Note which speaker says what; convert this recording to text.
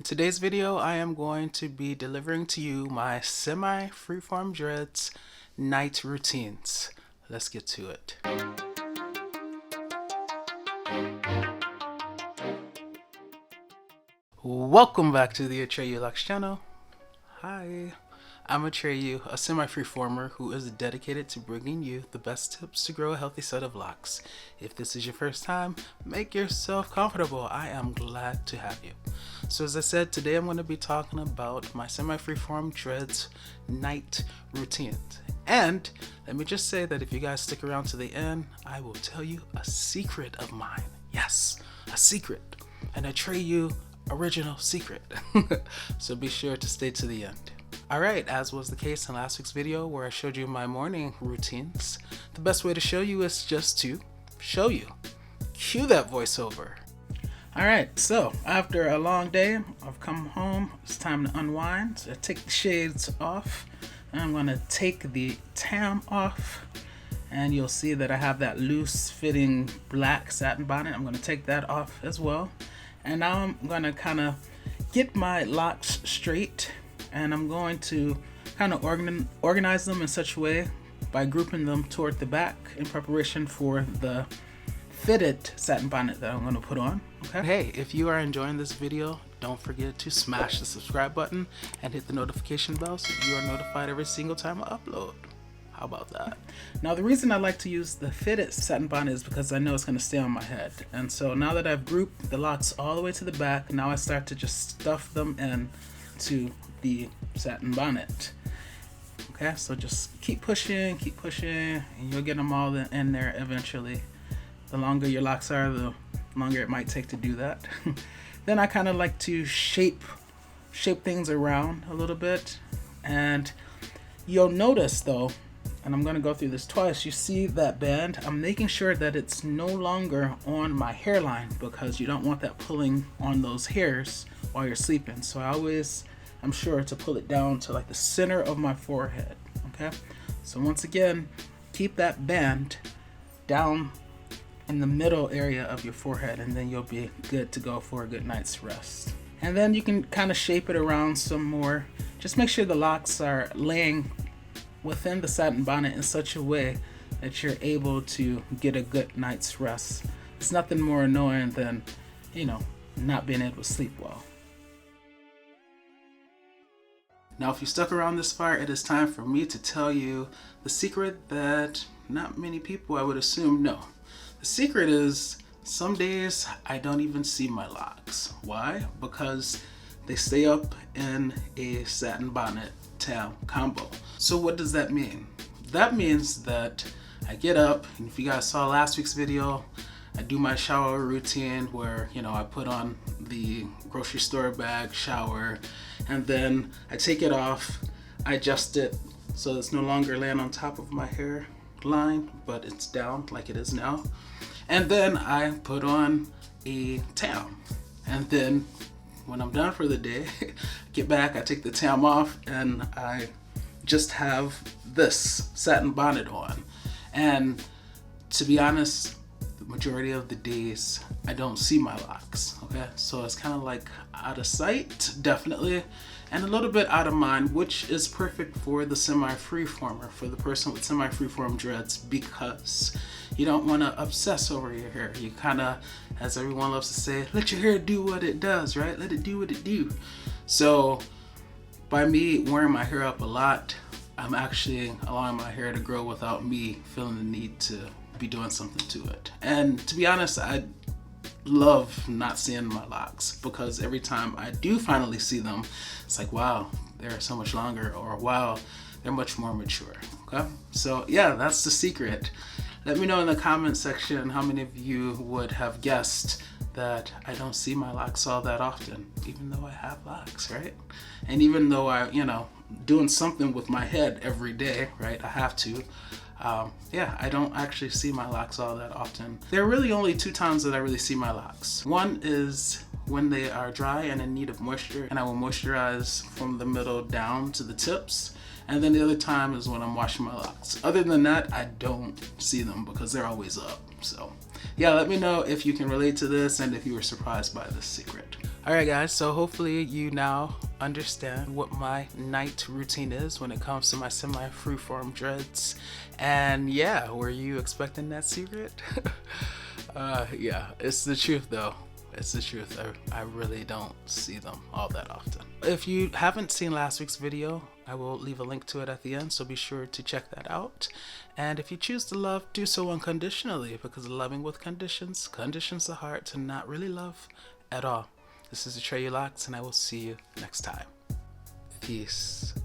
Speaker 1: today's video, I am going to be delivering to you my semi-freeform dreads night routines. Let's get to it. Welcome back to the Atreyu Locs channel. Hi, I'm Atreyu, a semi-freeformer who is dedicated to bringing you the best tips to grow a healthy set of locks. If this is your first time, make yourself comfortable. I am glad to have you. So as I said, today I'm going to be talking about my semi-freeform dreads night routines. And let me just say that if you guys stick around to the end, I will tell you a secret of mine. Yes, a secret. An Atreyu original secret. So be sure to stay to the end. Alright, as was the case in last week's video where I showed you my morning routines, the best way to show you is just to show you. Cue that voiceover. Alright, so after a long day, I've come home, it's time to unwind. So I take the shades off, and I'm going to take the tam off, and you'll see that I have that loose fitting black satin bonnet. I'm going to take that off as well. And now I'm going to kind of get my locks straight, and I'm going to kind of organize them in such a way by grouping them toward the back in preparation for the fitted satin bonnet that I'm going to put on. Okay. Hey, if you are enjoying this video, don't forget to smash the subscribe button and hit the notification bell so you are notified every single time I upload. How about that? Now the reason I like to use the fitted satin bonnet is because I know it's going to stay on my head. And so now that I've grouped the locks all the way to the back, now I start to just stuff them in to the satin bonnet. Okay, so just keep pushing, and you'll get them all in there eventually. The longer your locks are, the longer it might take to do that. Then I kind of like to shape things around a little bit, and you'll notice though, and I'm going to go through this twice, you see that band? I'm making sure that it's no longer on my hairline because you don't want that pulling on those hairs while you're sleeping. So I'm sure to pull it down to like the center of my forehead. Okay, so once again, keep that band down in the middle area of your forehead, and then you'll be good to go for a good night's rest. And then you can kind of shape it around some more. Just make sure the locks are laying within the satin bonnet in such a way that you're able to get a good night's rest. It's nothing more annoying than, not being able to sleep well. Now, if you stuck around this far, it is time for me to tell you the secret that not many people, I would assume, know. The secret is some days I don't even see my locks. Why? Because they stay up in a satin bonnet tam combo. So what does that mean? That means that I get up, and if you guys saw last week's video, I do my shower routine where, I put on the grocery store bag, shower, and then I take it off, I adjust it so it's no longer laying on top of my hairline, but it's down like it is now. And then I put on a tam. And then when I'm done for the day, get back, I take the tam off, and I just have this satin bonnet on. And to be honest, the majority of the days I don't see my locks. Okay, so it's kind of like out of sight, definitely, and a little bit out of mind, which is perfect for the semi-freeformer, for the person with semi-freeform dreads, because you don't want to obsess over your hair. You kind of, as everyone loves to say, let your hair do what it does, right? Let it do what it do. So by me wearing my hair up a lot, I'm actually allowing my hair to grow without me feeling the need to be doing something to it. And to be honest, I love not seeing my locks, because every time I do finally see them, it's like, wow, they're so much longer, or wow, they're much more mature. Okay, so yeah, that's the secret. Let me know in the comment section how many of you would have guessed that I don't see my locks all that often, even though I have locks, right? And even though I, doing something with my head every day, right? I have to. Yeah, I don't actually see my locks all that often. There are really only two times that I really see my locks. One is when they are dry and in need of moisture, and I will moisturize from the middle down to the tips. And then the other time is when I'm washing my locks. Other than that, I don't see them because they're always up. So yeah, let me know if you can relate to this and if you were surprised by this secret. Alright guys, so hopefully you now understand what my night routine is when it comes to my semi-freeform dreads. And yeah, were you expecting that secret? Yeah, it's the truth though. It's the truth. I really don't see them all that often. If you haven't seen last week's video, I will leave a link to it at the end, so be sure to check that out. And if you choose to love, do so unconditionally, because loving with conditions conditions the heart to not really love at all. This is Atreyu Locs, and I will see you next time. Peace.